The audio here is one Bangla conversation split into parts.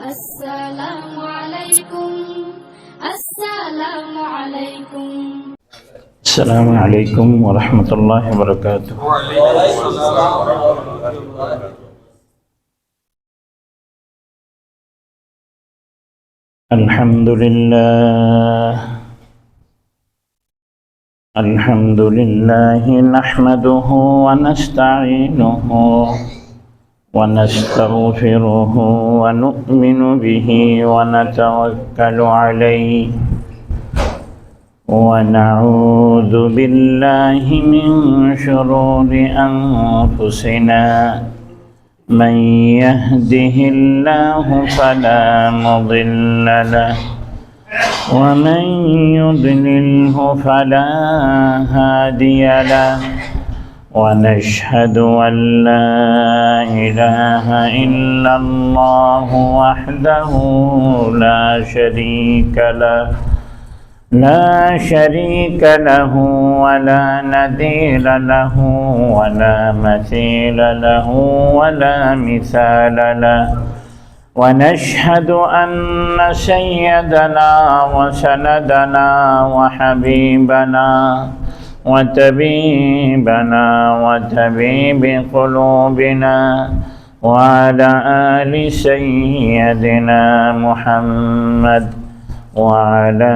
السلام عليكم السلام عليكم السلام عليكم ورحمة الله وبركاته. الحمد لله نحمده ونستعينه ونستغفره ونؤمن به ونتوكل عليه ونعوذ بالله من شرور أنفسنا من يهده الله فلا مضل له ومن يضلله فلا هادي له ونشهد أن لا إله إلا الله وحده لا شريك له ولا نذير له ولا مثيل له ولا مثال له ونشهد أن سيدنا وسندنا وحبيبنا وطبيبنا وطبيب قلوبنا وعلى آل سيدنا محمد وعلى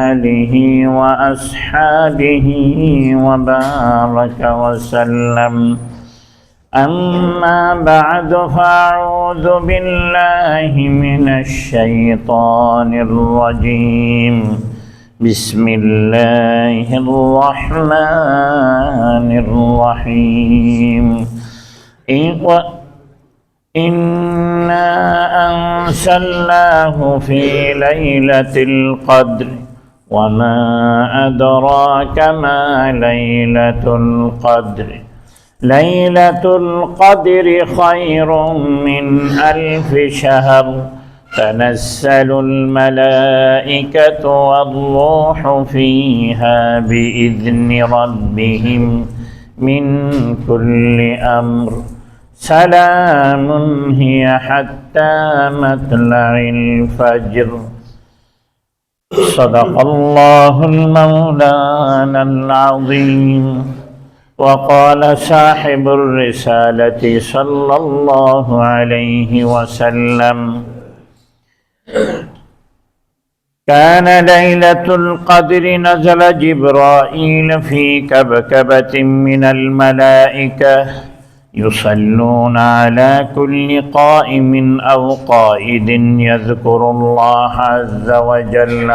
آله وأصحابه وبارك وسلم. أما بعد فأعوذ بالله من الشيطان الرجيم. بسم الله الرحمن الرحيم. إنا أنزلناه في ليلة القدر وما أدراك ما ليلة القدر. ليلة القدر خير من 1000 شهر. تنزل الملائكة والروح فيها بإذن ربهم من كل أمر. سلام هي حتى مطلع الفجر. صدق الله المولانا العظيم. وقال صاحب الرسالة صلى الله عليه وسلم: كان ليلة القدر نزل جبرائيل في كبكبة من الملائكة يصلون على كل قائم أو قائد يذكر الله عز وجل.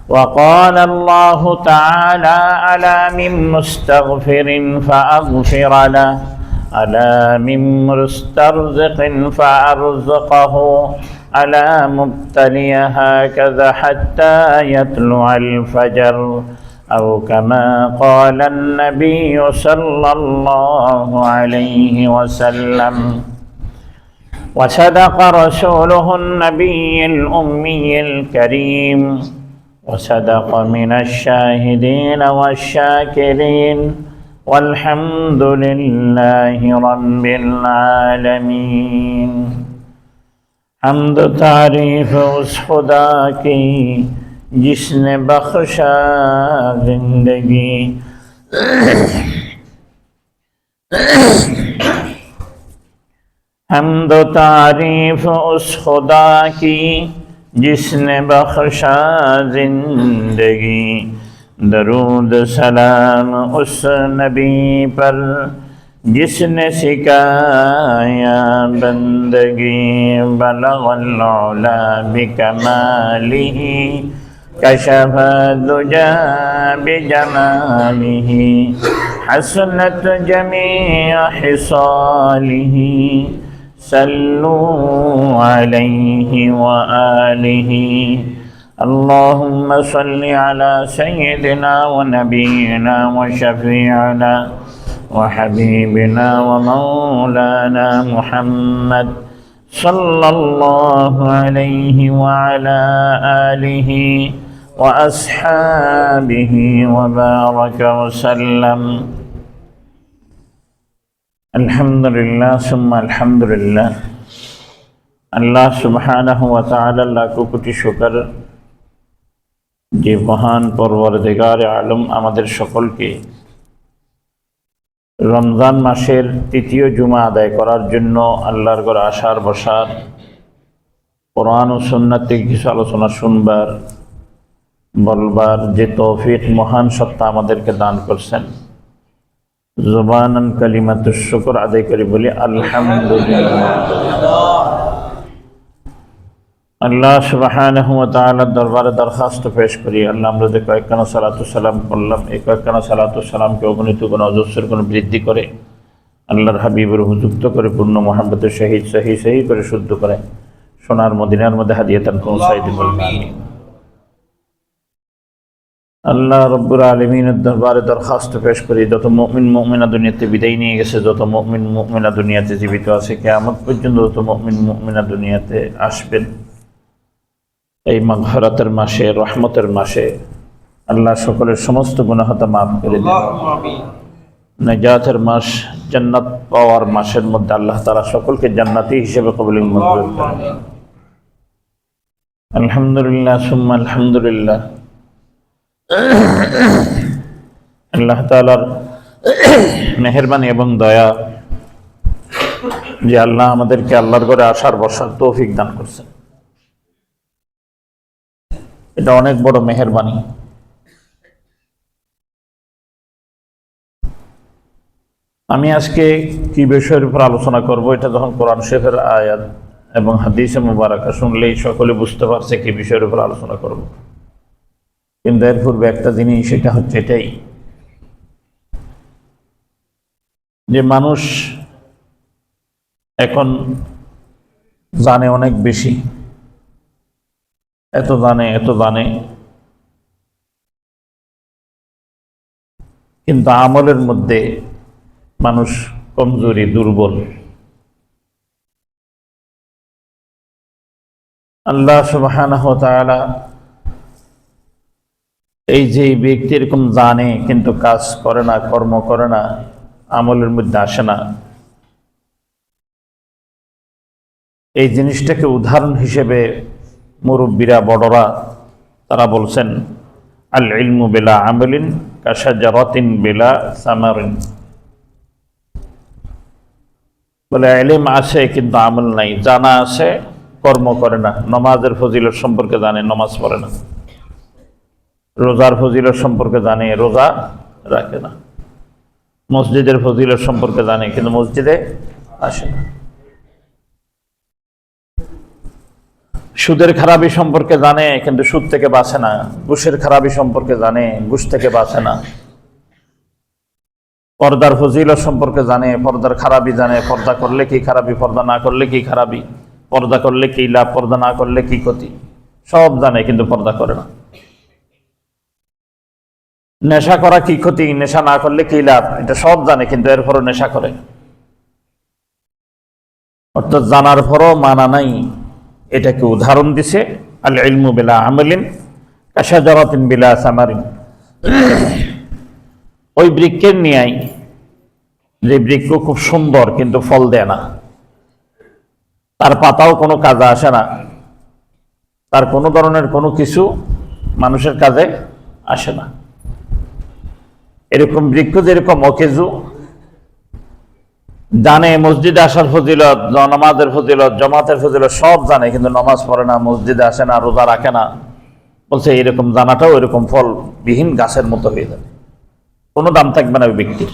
وقال الله تعالى: ألا من مستغفر فأغفر له ألا من مسترزق فأرزقه ألا مبتلي هكذا حتى يطلع الفجر، أو كما قال النبي صلى الله عليه وسلم. وصدق رسوله النبي الأمي الكريم، وصدق من الشاهدين والشاكرين، والحمد لله رب العالمين. حمد تعریف اس خدا کی جس نے بخشا زندگی. حمد و تعریف اس خدا کی جس نے بخشا زندگی. درود سلام اس نبی پر جس نے سکھایا بندگی. بلغ العلا بکمالہ کشف الدجى بجمالہ. حسنت جمیع خصالہ. صلوا علیہ وآلہ. اللهم صل على سيدنا ونبينا وشفيعنا وحبيبنا ومولانا محمد صلى الله عليه وعلى آله وأصحابه وبارك وسلم. الحمد لله ثم الحمد لله. আল্লাহ সুবহানাহু ওয়া তাআলা লাখো কোটি শুকর যে মহান পরওয়ারদিগারে আলম আমাদের সকলকে রমজান মাসের তৃতীয় জুমা আদায় করার জন্য আল্লাহর ঘরে আসার বসার, কোরআন ও সুন্নাত থেকে কিছু আলোচনা শুনবার বলবার যে তৌফিক মহান সত্তা আমাদেরকে দান করছেন, জুবানান কালিমাতুশ শুকর আদায় করি বলি আলহামদুলিল্লাহ। আল্লাহ সুবহানাহু ওয়া তাআলার দরবারে দরখাস্ত পেশ করি, আল্লাহ আমরা যে কয়েকখানা সালাতু সালাম করলাম, এই কয়েকখানা সালাতু সালামকে অগণিত গুণ অজস্রের গুণ বৃদ্ধি করে আল্লাহর হাবিবের হুযুক্ত করে পূর্ণ মুহাব্বতের সহিত সহি করে শুদ্ধ করে সোনার মদিনার মধ্যে হাদিয়াতান পৌঁছায় দিবেন। আমিন। আল্লাহ রব্বুল আলামিনের দরবারে দরখাস্ত পেশ করি, যত মুমিন মুমিনা দুনিয়াতে বিদায় নিয়ে গেছে, যত মুমিন মুমিনা দুনিয়াতে জীবিত আছে, কিয়ামত পর্যন্ত যত মুমিন মুমিনা দুনিয়াতে আসবেন, এই মাগফিরাতের মাসে, রহমতের মাসে আল্লাহ সকলের সমস্ত গুনাহ মাফ করে দেন। নাজাতের মাস, জান্নাত পাওয়ার মাসের মধ্যে আল্লাহ তাআলা সকলকে জান্নাতি হিসেবে কবুল মঞ্জুর করেন। আলহামদুলিল্লাহ সুম্মা আলহামদুলিল্লাহ। আল্লাহ তাআলার মেহেরবানি এবং দয়া যে আল্লাহ আমাদেরকে আল্লাহর ঘরে আসার বসার তৌফিক দান করছেন, এটা অনেক বড় মেহেরবানি। আমি আজকে কি বিষয়ের উপর আলোচনা করব, এটা যখন কোরআন শরীফের আয়াত এবং হাদিসে মুবারাকা শুনলেই সকলে বুঝতে পারছে কি বিষয়ের উপর আলোচনা করব। কিন্তু এর পূর্বে একটা জিনিস, সেটা হচ্ছে এটাই যে মানুষ এখন জানে অনেক বেশি, এত জানে কিন্তু আমলের মধ্যে মানুষ কমজোরি, দুর্বল। আল্লাহ সুবহানাহু ওয়া তাআলা এই যে ব্যক্তি এরকম জানে কিন্তু কাজ করে না, কর্ম করে না, আমলের মধ্যে আসে না, এই জিনিসটাকে উদাহরণ হিসেবে মুরব্বীরা, বড়রা তারা বলছেন, আল ইলমু বিলা আমালিন কাশাজারাতিন বিলা সামারিন। বলে ইলম আছে কিন্তু আমল নাই, জানা আছে কর্ম করে না। নামাজের ফজিলত সম্পর্কে জানে, নামাজ পড়ে না। রোজার ফজিলত সম্পর্কে জানে, রোজা রাখে না। মসজিদের ফজিলত সম্পর্কে জানে কিন্তু মসজিদে আসে না। সুদের খারাপি সম্পর্কে জানে কিন্তু সুদ থেকে বাঁচে না। ঘুষের খারাপি সম্পর্কে জানে, ঘুষ থেকে বাঁচে না। পর্দার ফজিলত সম্পর্কে জানে, পর্দার খারাপি জানে, পর্দা করলে কি খারাপি, পর্দা না করলে কি খারাপি, পর্দা করলে কি লাভ, পর্দা না করলে কি ক্ষতি, সব জানে কিন্তু পর্দা করে না। নেশা করা কি ক্ষতি, নেশা না করলে কি লাভ, এটা সব জানে কিন্তু এরপরও নেশা করে। অর্থাৎ জানার পরও মানা নাই। এটাকে উদাহরণ দিছে আল ইলমু বিলা আমালিন কাশাজারাতিন বিলা সামারিন। ওই বৃক্ষের ন্যায়, যে বৃক্ষ খুব সুন্দর কিন্তু ফল দেয় না, তার পাতাও কোনো কাজে আসে না, তার কোনো ধরনের কোনো কিছু মানুষের কাজে আসে না। এরকম বৃক্ষ যেরকম অকেজু, জানে মসজিদে আসার ফজিলত, নামাজের ফজিলত, জামাতের ফজিলত সব জানে কিন্তু নামাজ পড়ে না, মসজিদে আসে না, রোজা রাখে না। বলছে এরকম জানাটাও এরকম ফলবিহীন গাছের মতো হয়ে যাবে, কোনো দাম থাকবে না ওই ব্যক্তির।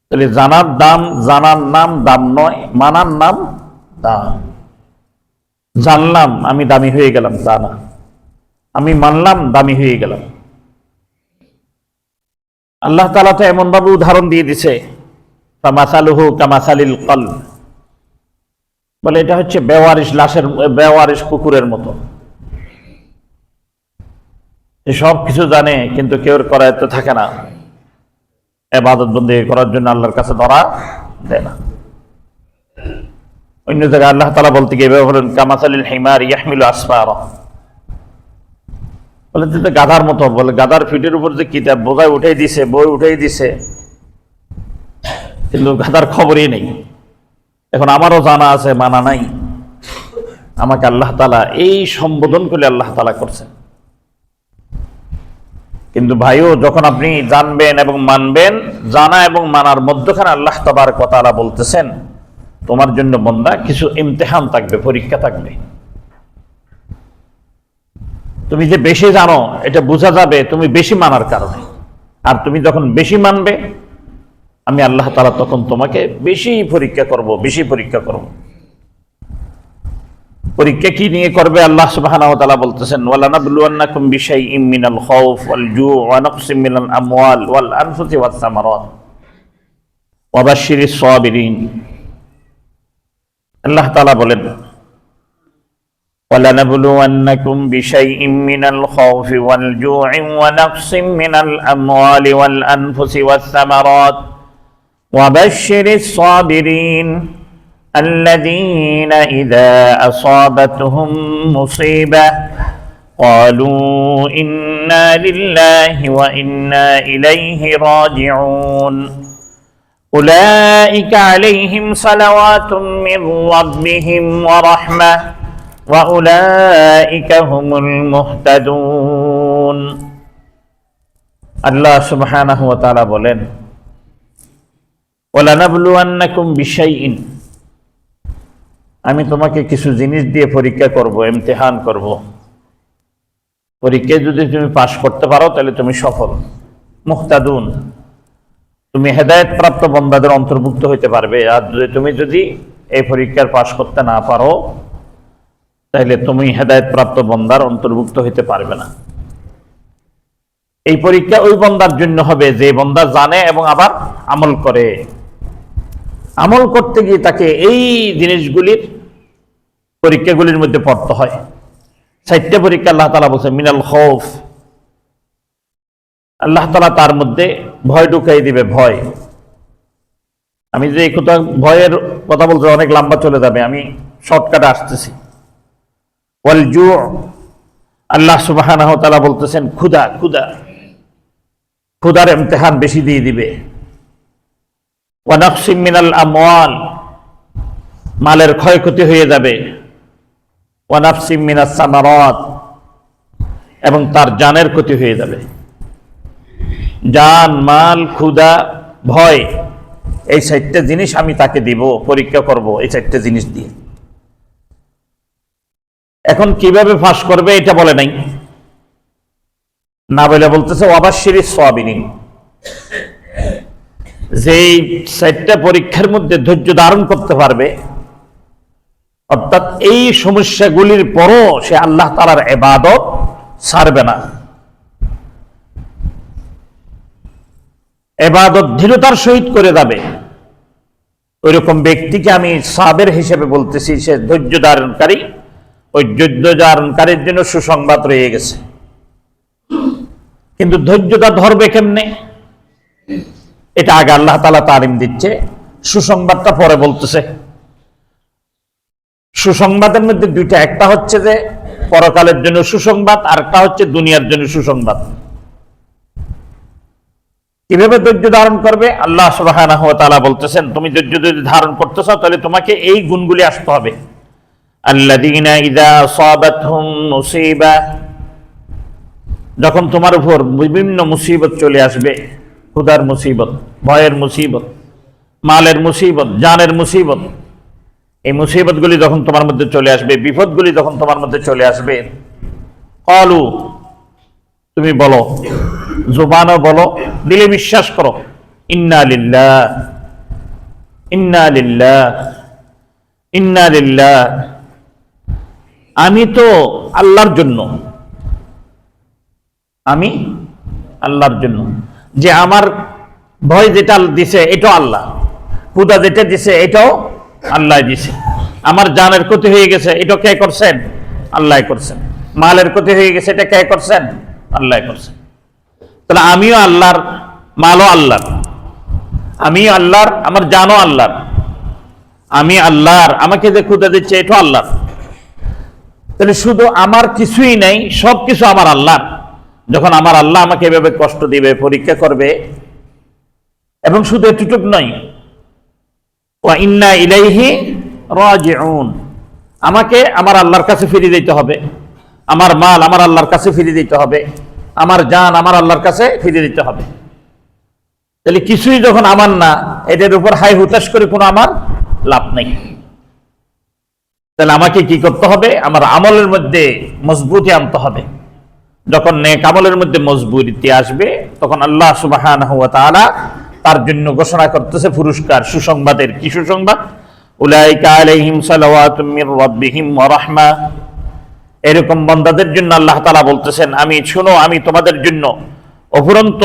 তাহলে জানার দাম, জানার নাম দাম নয়, মানার নাম দাম। জানলাম আমি দামি হয়ে গেলাম তা না, আমি মানলাম দামি হয়ে গেলাম। আল্লাহ তাআলা তো এমন ভাবে উদাহরণ দিয়ে দিছে, ফামাসালুহু কামাসালিল কলব, বলে এটা হচ্ছে বেওয়ারিশ লাশের, বেওয়ারিশ কুকুরের মতো। সব কিছু জানে কিন্তু কেউ করায়ত্ত থাকে না, ইবাদত বন্দেগী করার জন্য আল্লাহর কাছে ধরা দেয় না। অন্য জায়গায় আল্লাহ তাআলা বলতে গিয়ে বলেন কামাসালিল হিমার ইয়াহমিলু আসফারা, বলে তো গাধার মতো। বলে গাধার পিঠের উপর যে কিতাব বোঝায় উঠাই দিছে, বই উঠাই দিছে, কিন্তু গাধার খবরই নেই। এখন আমারও জানা আছে, মানা নাই। আমাকে আল্লাহ তাআলা এই সম্বোধন করে আল্লাহ তাআলা করছেন। কিন্তু ভাইও, যখন আপনি জানবেন এবং মানবেন, জানা এবং মানার মধ্যখানে আল্লাহ তাবারক ওয়া তাআলা বলতেছেন, তোমার জন্য বান্দা কিছু ইমতিহান থাকবে, পরীক্ষা থাকবে। তুমি যে বেশি জানো এটা বোঝা যাবে তুমি বেশি মানার কারণে। আর তুমি যখন বেশি মানবে, আমি আল্লাহ তাআলা তখন তোমাকে বেশি পরীক্ষা করব, বেশি পরীক্ষা করব। পরীক্ষা কি নিয়ে করবে? আল্লাহ সুবহানাহু ওয়া তাআলা বলতেছেন, ওয়ালানাবলুওয়ান্নাকুম বিশাইইম মিনাল খাউফ ওয়াল জু' ওয়া নাকসিম মিনাল আমওয়াল ওয়াল আনফুসি ওয়াস সামারাত ওয়া বাশশিরিস সাবিরিন। আল্লাহ তাআলা বলেন, ওয়ালানাবলুওয়ান্নাকুম বিশাইইম মিনাল খাউফি ওয়াল জু'i ওয়া নাকসিম মিনাল আমওয়ালি ওয়াল আনফুসি ওয়াস সামারাত ওয়া বাশশিরিস সাবিরিন الذين إذا أصابتهم مصيبة قالوا إنا لله وإنا إليه راجعون أولئك عليهم صلوات من ربهم ورحمة وأولئك هم المهتدون. الله سبحانه وتعالى বলেন, ولنبلونكم بشيء, আমি তোমাকে কিছু জিনিস দিয়ে পরীক্ষা করব, ইমতিহান করব। পরীক্ষায় যদি তুমি পাশ করতে পারো তাহলে তুমি সফল, মুহতাদুন, তুমি হেদায়েত প্রাপ্ত বান্দাদের অন্তর্ভুক্ত হইতে পারবে। আর তুমি যদি এই পরীক্ষার পাশ করতে না পারো তাহলে তুমি হেদায়েত প্রাপ্ত বান্দার অন্তর্ভুক্ত হইতে পারবে না। এই পরীক্ষা ওই বান্দার জন্য হবে যে বান্দা জানে এবং আবার আমল করে। আমল করতে গিয়ে তাকে এই জিনিসগুলির পরীক্ষাগুলির মধ্যে পড়তে হয়। 4টা পরীক্ষা আল্লাহ তাআলা বলছেন। মিনাল খাউফ, আল্লাহ তাআলা তার মধ্যে ভয় ঢুকাই দিবে, ভয়। আমি যে এই কথা ভয়ের কথা বলতে অনেক লম্বা চলে যাবে, আমি শর্টকাটে আসতেছি। ওয়াল জু', আল্লাহ সুবহানাহু ওয়া তাআলা বলতেছেন ক্ষুধা, ক্ষুধা, ক্ষুধার ইমতিহান বেশি দিয়ে দিবে। ওয়া নাকসিম মিনাল আমওয়াল, মালের ক্ষয়ক্ষতি হয়ে যাবে। ওয়া নাকসিম মিনাস সামারাত, এবং তার জানের ক্ষতি হয়ে যাবে। জান, মাল, ক্ষুধা, ভয়, এই 4টা জিনিস আমি তাকে দিব, পরীক্ষা করব এই 4টা জিনিস দিয়ে। এখন কিভাবে ফাঁস করবে এটা বলে নাই, না বলে বলতেছে ওয়াবাশশিরিস সাবিরিন, যেই 4টা পরীক্ষার মধ্যে ধৈর্য ধারণ করতে পারবে, অর্থাৎ এই সমস্যাগুলির পরও সে আল্লাহ তাআলার ইবাদত ছাড়বে না, ইবাদত দৃঢ়তার সহিত করে যাবে, ওইরকম ব্যক্তিকে আমি সাবের হিসেবে বলতেছি। সে ধৈর্য ধারণকারী, ওই ধৈর্য ধারণকারীর জন্য সুসংবাদ রয়ে গেছে। কিন্তু ধৈর্যটা ধরবে কেমনে, এটা আগে আল্লাহ তাআলা তালিম দিচ্ছে, সুসংবাদটা পরে বলতেছে। সুসংবাদের মধ্যে 2টা, একটা হচ্ছে যে পরকালের জন্য সুসংবাদ, আর একটা হচ্ছে দুনিয়ার জন্য সুসংবাদ। কিভাবে ধৈর্য ধারণ করবে? আল্লাহ সুবহানাহু ওয়া তাআলা বলতেছেন, তুমি ধৈর্য যদি ধারণ করতে চাও তাহলে তোমাকে এই গুণগুলি আসতে হবে। আল্লাযীনা ইযা আসাবাতহুম মুসিবা, যখন তোমার উপর বিভিন্ন মুসিবত চলে আসবে, ক্ষুধার মুসিবত, ভয়ের মুসিবত, মালের মুসিবত, জানের মুসিবত, এই মুসিবতগুলি যখন তোমার মধ্যে চলে আসবে, বিপদগুলি যখন তোমার মধ্যে চলে আসবে, ক্বালু, তুমি বলো, জবানও বলো, দিলে বিশ্বাস করো, ইন্না লিল্লাহ, ইন্না লিল্লাহ, ইন্না লিল্লাহ, আমি তো আল্লাহর জন্য, আমি আল্লাহর জন্য। যে আমার ভয় যেটা দিছে এটাও আল্লাহ, ক্ষুধা যেটা দিছে এটাও আল্লাহ দিছে, আমার জানের ক্ষতি হয়ে গেছে এটা কে করছেন? আল্লাহ করছেন, মালের ক্ষতি হয়ে গেছে এটা কে করছেন? আল্লাহ করছেন। তাহলে আমিও আল্লাহর, মালও আল্লাহর, আমি আল্লাহর, আমার জানও আল্লাহর, আমি আল্লাহর, আমাকে যে ক্ষুধা দিচ্ছে এটাও আল্লাহর। তাহলে শুধু আমার কিছুই নাই, সব কিছু আমার আল্লাহর। যখন আমার আল্লাহ আমাকে এভাবে কষ্ট দিবে, পরীক্ষা করবে, এবং শুধু এটুকু নয়, ওয়া ইন্না ইলাইহি রাজিউন, আমাকে আমার আল্লাহর কাছে ফিরিয়ে দিতে হবে, আমার মাল আমার আল্লাহর কাছে ফিরিয়ে দিতে হবে, আমার জান আমার আল্লাহর কাছে ফিরিয়ে দিতে হবে। তাহলে কিছুই যখন আমার না, এটার উপর হাই হুতাশ করে কোনো আমার লাভ নেই। তাহলে আমাকে কি করতে হবে? আমার আমলের মধ্যে মজবুতি আনতে হবে। যখন নেক আমলের মধ্যে মজবুতি আসবে, তখন আল্লাহ সুবহানাহু ওয়া তাআলা তার জন্য ঘোষণা করতেছে পুরস্কার, সুসংবাদের। কি সুসংবাদ? উলাইকা আলাইহিম সালাওয়াতুম মির রাব্বিহিম ওয়া রাহমা। এরকম বান্দাদের জন্য আল্লাহ তাআলা বলতেছেন, আমি শুনো, আমি তোমাদের জন্য অফুরন্ত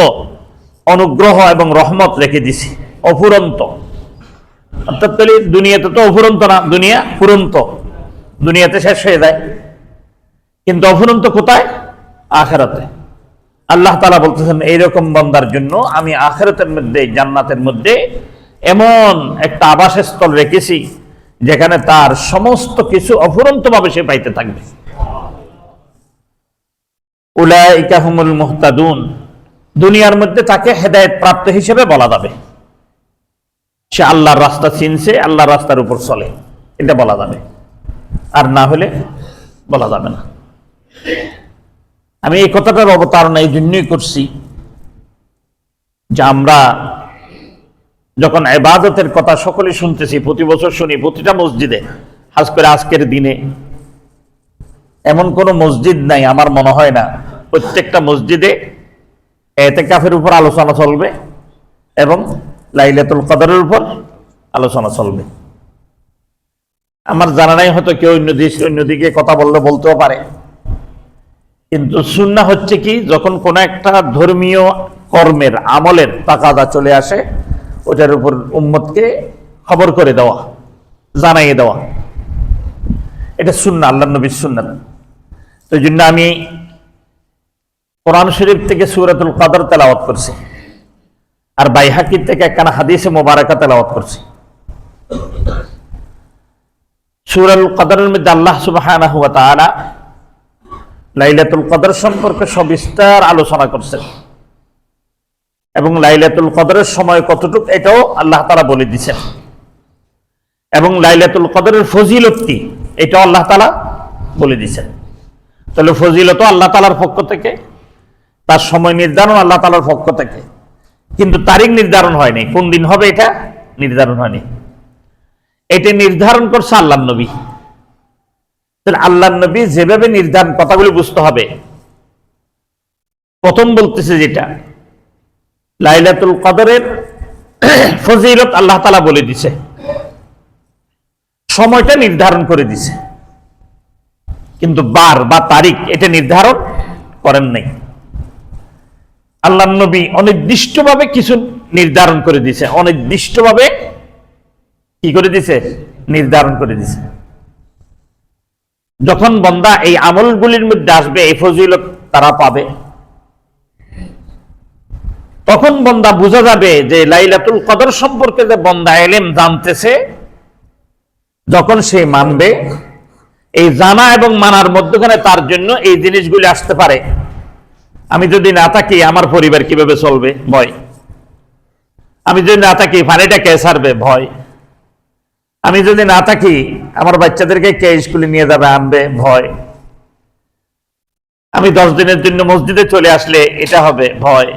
অনুগ্রহ এবং রহমত রেখে দিছি। অফুরন্ত অর্থাৎ দুনিয়াতে তো অফুরন্ত না, দুনিয়া ফুরন্ত, দুনিয়াতে শেষ হয়ে যায়, কিন্তু অফুরন্ত কোথায়? আখিরাতে। আল্লাহ তাআলা বলতেছেন এইরকম বান্দার জন্য আমি আখিরাতের মধ্যে, জান্নাতের মধ্যে এমন একটা আবাসস্থল রেখেছি যেখানে তার সমস্ত কিছু অফুরন্ত ভাবে সে পাইতে থাকবে। উলাইকা হুমুল মুহতাদুন। দুনিয়ার মধ্যে তাকে হেদায়েত প্রাপ্ত হিসেবে বলা যাবে, সে আল্লাহর রাস্তা চিনছে, আল্লাহর রাস্তার উপর চলে, এটা বলা যাবে। আর না হলে বলা যাবে না। আমি এই কথাটার অবতারণা এই জন্যই করছি যে আমরা যখন ইবাদতের কথা সকলে শুনতেছি, প্রতি বছর শুনি প্রতিটা মসজিদে, খাস করে আজকের দিনে এমন কোন মসজিদ নাই আমার মনে হয় না, প্রত্যেকটা মসজিদে ইতিকাফের উপর আলোচনা চলবে এবং লাইলাতুল কদরের উপর আলোচনা চলবে। আমার জানা নাই, হয়তো কেউ অন্যদিকে কথা বললে বলতেও পারে, কিন্তু সুন্নাহ হচ্ছে কি, যখন কোন একটা ধর্মীয় কর্মের আমলের তাকাদা চলে আসে, ওটার উপর উম্মতকে খবর করে দেওয়া, জানাইয়ে দেওয়া, এটা সুন্নাহ, আল্লাহর নবীর সুন্নাত। তো এই জন্য আমি কোরআন শরীফ থেকে সূরাতুল কদর তেলাওয়াত করছি, আর বাইহাকি থেকে একখানা হাদিসে মোবারকা তেলাওয়াত করছি। সূরাতুল কদরের মধ্যে আল্লাহ সুবহানাহু ওয়া তাআলা লাইলাতুল কদর সম্পর্কে সবিস্তার আলোচনা করছেন এবং লাইলাতুল কদরের সময় কতটুকু এটাও আল্লাহ তাআলা বলে দিয়েছেন, এবং লাইলাতুল কদরের ফজিলত কি এটাও আল্লাহ তাআলা বলে দিয়েছেন। তাহলে ফজিলত আল্লাহ তাআলার পক্ষ থেকে, তার সময় নির্ধারণ আল্লাহ তাআলার পক্ষ থেকে, কিন্তু তারিখ নির্ধারণ হয়নি, কোন দিন হবে এটা নির্ধারণ হয়নি, এটা নির্ধারণ করছে আল্লাহর নবী। তাহলে আল্লাহর নবী যেভাবে নির্ধারণ, কথাগুলি বুঝতে হবে। প্রথম বলতেছে যেটা লাইলাতুল কদরের ফজিলত আল্লাহ তাআলা বলে দিছে, সময়টা নির্ধারণ করে দিছে, কিন্তু বার বা তারিখ এটা নির্ধারণ করেন নাই। আল্লাহর নবী অনির্দিষ্টভাবে কিছু নির্ধারণ করে দিছে, অনির্দিষ্টভাবে কি করে দিছে? নির্ধারণ করে দিছে। যখন বান্দা এই আমলগুলির মধ্যে আসবে, এই ফজিলত তারা পাবে, তখন বান্দা বোঝা যাবে যে লাইলাতুল কদর সম্পর্কে যে বান্দা ইলম জানতেছে, যখন সে মানবে, এই জানা এবং মানার মধ্যখানে তার জন্য এই জিনিসগুলি আসতে পারে। আমি যদি না থাকি আমার পরিবার কিভাবে চলবে? ভয়। আমি যদি না থাকি পানিটা কে ছাড়বে? ভয়। আমি যদি না থাকি আমার বাচ্চাদেরকে কে স্কুলে নিয়ে যাবে আনবে? ভয়। আমি 10 দিনের জন্য মসজিদে চলে আসলে এটা হবে? ভয়।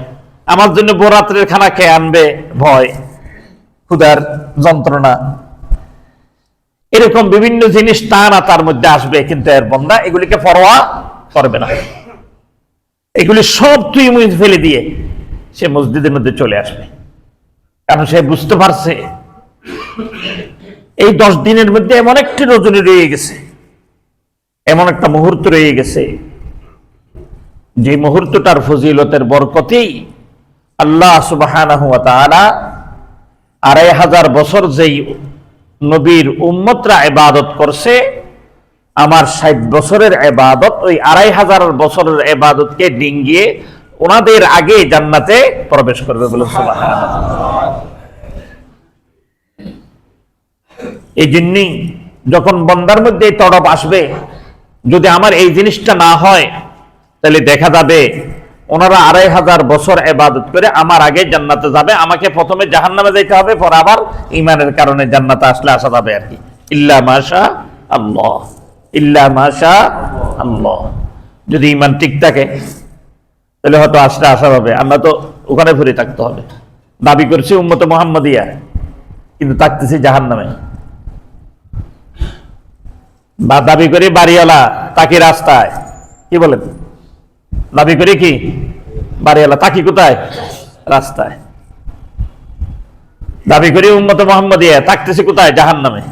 আমার জন্য বরাতের খানা কে আনবে? ভয়, ক্ষুধার যন্ত্রণা, এরকম বিভিন্ন জিনিস তার মধ্যে আসবে, কিন্তু এর বান্দা এগুলিকে পরোয়া করবে না। এগুলি সব তুই ফেলে দিয়ে সে মসজিদের মধ্যে চলে আসবে, কারণ সে বুঝতে পারছে এই 10 দিনের মধ্যে এমন একটি রজনী রয়ে গেছে, এমন একটা মুহূর্ত রয়ে গেছে, যে মুহূর্তটার ফজিলতের বরকতেই আল্লাহ সুবহানাহু ওয়া তাআলা 2500 বছর যেই নবীর উম্মতরা ইবাদত করছে, আমার 60 বছরের ইবাদত ওই 2500 বছরের ইবাদতকে ডিঙ্গিয়ে ওনাদের আগে জান্নাতে প্রবেশ করবে বলে সুবহানাল্লাহ। এই জন্যই যখন বান্দার মধ্যে তড়প আসবে, যদি আমার এই জিনিসটা না হয়, তাহলে দেখা যাবে ওনারা 2500 বছর ইবাদত করে আমার আগে জান্নাতে যাবে, আমাকে প্রথমে জাহান্নামে যেতে হবে, পরে আবার ঈমানের কারণে জান্নাতে আসলে আসা যাবে আর কি। ইল্লা মাশা আল্লাহ, ইল্লা মাশা আল্লাহ। যদি ঈমান ঠিক থাকে তাহলে হয়তো আসলে আসা হবে, আমরা তো ওখানে ঘুরে থাকতে হবে। দাবি করছি উম্মতে মুহাম্মাদিয়া, কিন্তু থাকতেছি জাহান্নামে। বা দাবি করি বাড়িওয়ালা, তাকি রাস্তায়, কি বলেন? দাবি করি কি বাড়িওয়ালা, তাকি কোথায়? রাস্তায়। দাবি করি উম্মতে মুহাম্মাদিয়া, থাকতেছি কোথায়? জাহান্নামে।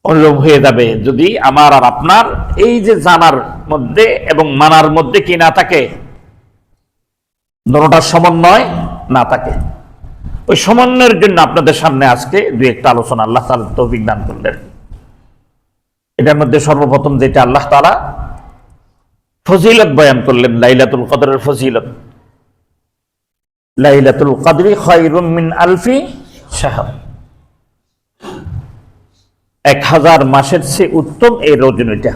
অনুরূপ হয়ে যাবে যদি আমার আর আপনার এই যে জানার মধ্যে এবং মানার মধ্যে কি না থাকে, দুটোটার সমন্বয় না থাকে। ওই সমন্বয়ের জন্য আপনাদের সামনে আজকে দুই একটা আলোচনা আল্লাহ তাআলা তৌফিক দান করলেন। এটার মধ্যে সর্বপ্রথম যেটা আল্লাহ তাআলা ফজিলত বয়ান করলেন, লাইলাতুল কদরের ফজিলত। লাইলাতুল কদরি খায়রুম মিন আলফি শাহর, 1000 মাসের চেয়ে উত্তম এই রজনীটা।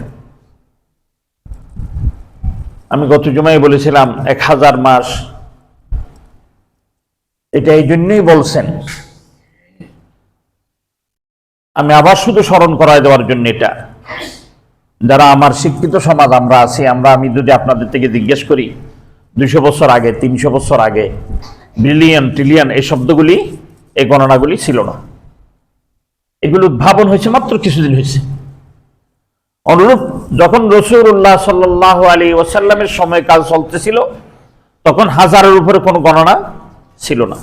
আমি গত জুমায় বলেছিলাম 1000 মাস, এটা এই জন্যই বলছেন, আমি আবার শুধু স্মরণ করায় দেওয়ার জন্য। এটা যারা আমার শিক্ষিত সমাজ আমরা আছি, আমি যদি আপনাদের থেকে জিজ্ঞেস করি 200 বছর আগে, 300 বছর আগে বিলিয়ন ট্রিলিয়ন এই শব্দগুলি, এই গণনাগুলি ছিল না। এগুলো উদ্ভাবন হয়েছে মাত্র কিছুদিন হয়েছে। অনুরূপ যখন রাসূলুল্লাহ সাল্লাল্লাহু আলাইহি ওয়াসাল্লামের সময়কাল চলতেছিল, তখন 1000-এর উপরে কোনো গণনা ছিল না।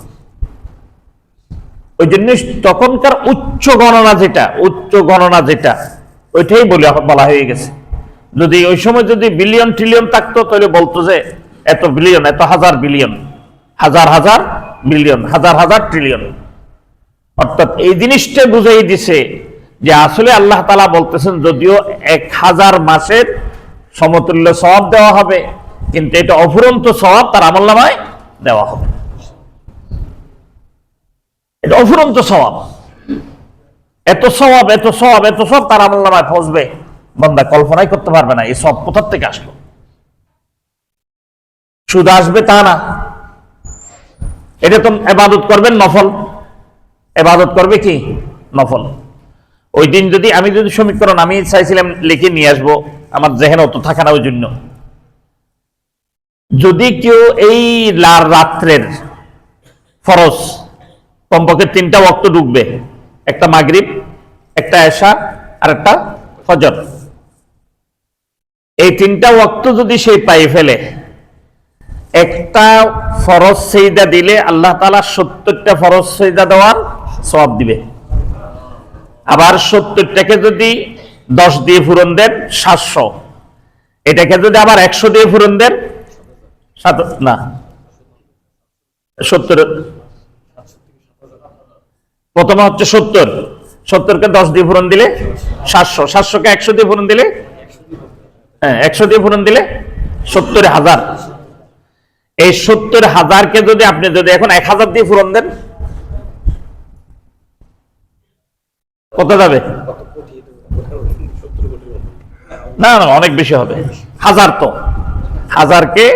ওই জন্য তখনকার উচ্চ গণনা যেটা ওইটাই বলা হয়ে গেছে। যদি ওই সময় যদি বিলিয়ন ট্রিলিয়ন থাকতো, তাহলে বলতো যে এত বিলিয়ন, এত হাজার বিলিয়ন, হাজার হাজার বিলিয়ন, হাজার হাজার ট্রিলিয়ন। অর্থাৎ এই জিনিসটা বুঝাই দিছে যে আসলে আল্লাহ তাআলা বলতেছেন, যদিও 1000 মাসের সমতুল্য সওয়াব দেওয়া হবে, কিন্তু এটা অফুরন্ত সওয়াব তার আমলনামায় দেওয়া হবে। এটা অফুরন্ত সওয়াব, এত সওয়াব, এত সওয়াব, এত সওয়াব তার আমলনামায় পৌঁছবে, বান্দা কল্পনাই করতে পারবে না এই সওয়াব কোথা থেকে আসলো। শুধু আসবে তা না, এটা তো ইবাদত করবেন নফল, ইবাদত করবে কি নফল। ওই দিন আমি যদি সমীকরণ আমি চাইছিলাম লিখে নিয়ে আসবো, আমার জেহেন অত থাকে না। ওই জন্য যদি কেউ এই রাত্রের ফরজ কমপক্ষে 3টা ওয়াক্ত ঢুকবে, একটা মাগরিব, একটা এশা আর একটা ফজর, এই 3টা ওয়াক্ত যদি সে পাই ফেলে, একটা ফরজ সিজদা দিলে আল্লাহ তাআলা 70টা ফরজ সিজদা দেওয়ার সওয়াব দিবে। আবার 70টাকে যদি 10 দিয়ে পূরণ দেন 700, এটাকে যদি আবার 100 দিয়ে পূরণ দেন 70, প্রথমে হচ্ছে 70কে 10 দিয়ে পূরণ দিলে 700, 700কে 100 দিয়ে পূরণ দিলে, 100 দিয়ে পূরণ দিলে 70,000। এই 70,000কে যদি আপনি এখন 1000 দিয়ে পূরণ দেন, কত যাবে? না, অনেক বেশি হবে। 1000 তো 1000কে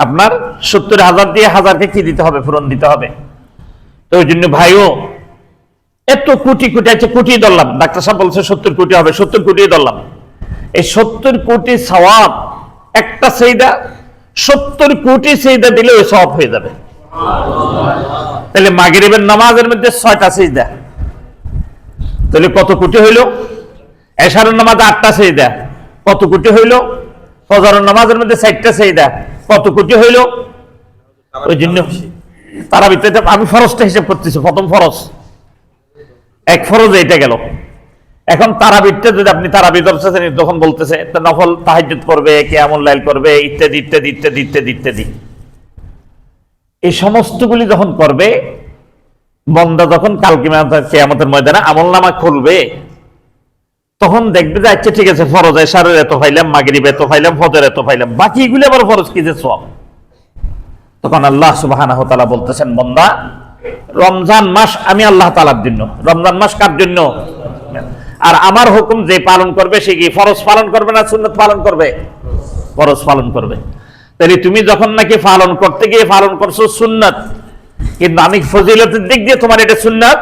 আপনার 70,000 দিয়ে 1000কে কি দিতে হবে? পূরণ দিতে হবে। তো ওই জন্য ভাইও এত কোটি কোটি আছে, কোটি ধরলাম, ডাক্তার সাহেব বলছে 70 কোটি হবে, 70 কোটি ধরলাম। এই 70 কোটি সওয়াব একটা সিজদা, 70 কোটি সিজদা দিলে ওই সওয়াব হয়ে যাবে। তাহলে মাগরিবের নামাজের মধ্যে 6টা সিজদা, তাহলে কত কোটি হইল? এশারের নামাজে 8টা সিজদা, কত কোটি হইল? ফজরের নামাজের মধ্যে 4টা সিজদা, কত কোটি হইল? ওই জন্য তারাবিতে আমি ফরজটা হিসাব করতেছি, প্রথম ফরজ, এক ফরজ এটা গেল। এখন তারাবিটা যদি আপনি তারাবি ধরছেন, তখন বলতেছে নফল তাহাজ্জুদ করবে, কিয়ামুল লাইল করবে, ইত্যাদি ইত্যাদি ইত্যাদি ইত্যাদি ইত্যাদি। এই সমস্তগুলি যখন করবে, বান্দা যখন কালকে কিয়ামতের ময়দানে আমলনামা খুলবে, তখন দেখবে যে আচ্ছা ঠিক আছে, ফরজ এশারের এত পাইলাম, মাগরিব এত পাইলাম, ফজর এত পাইলাম, বাকি এগুলি আবার ফরজ কি যে সওয়াব। তখন আল্লাহ সুবহানাহু ওয়া তাআলা বলতেছেন, বান্দা রমজান মাস আমি আল্লাহ তাআলার জন্য, রমজান মাস কার জন্য? আর আমার হুকুম যে পালন করবে সে কি ফরজ পালন করবে না সুন্নাত পালন করবে? ফরজ পালন করবে। তাহলে তুমি যখন নাকি পালন করতে গিয়ে পালন করছো সুন্নাত, কিন্তু আমি ফজিলতের দিক দিয়ে তোমার এটা সুন্নাত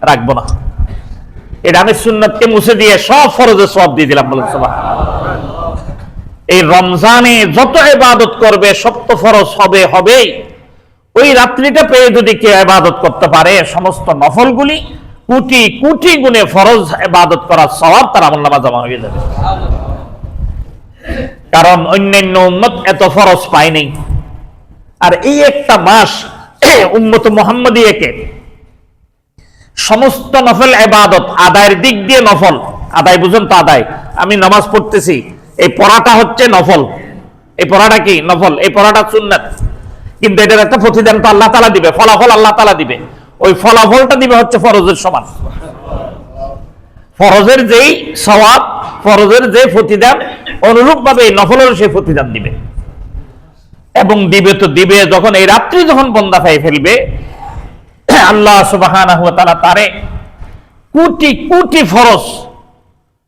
রাখবো না, এটা আমি সুন্নাতকে মুছে দিয়ে সব ফরজের সওয়াব দিয়ে দিলাম। বলেন সুবহানাল্লাহ। এই রমজানে যত ইবাদত করবে সব তো ফরজ হবেই। ওই রাত্রিটা পেয়ে যদি কেউ ইবাদত করতে পারে, সমস্ত নফলগুলি কোটি কোটি গুণে ফরজ ইবাদত করার সওয়াব তার আমলনামায় জমা হয়ে যাবে। কারণ অন্যান্য উম্মত এত ফরজ পায়নি। আর এই একটা মাস উম্মত মুহাম্মাদিয়াকে সমস্ত নফল ইবাদত আদায়ের দিক দিয়ে, নফল আদায় বুঝুন তো, আদায় আমি নামাজ পড়তেছি, এই পড়াটা হচ্ছে নফল। এই পড়াটা কি নফল, এই পড়াটা সুন্নাত, কিন্তু এটার একটা প্রতিদান তো আল্লাহ তাআলা দিবে, ফলাফল আল্লাহ তাআলা দিবে। ওই ফলাফলটা দিবে হচ্ছে ফরজের সমান। ফরজের যেই সওয়াব, ফরজের যে প্রতিদান, অনুরূপ ভাবে নফলের সেই প্রতিদান দিবে। এবং দিবে তো দিবে, যখন এই রাত্রি যখন বন্দা পেয়ে ফেলবে, আল্লাহ সুবহানাহু ওয়া তাআলা তারে কোটি কোটি ফরজ,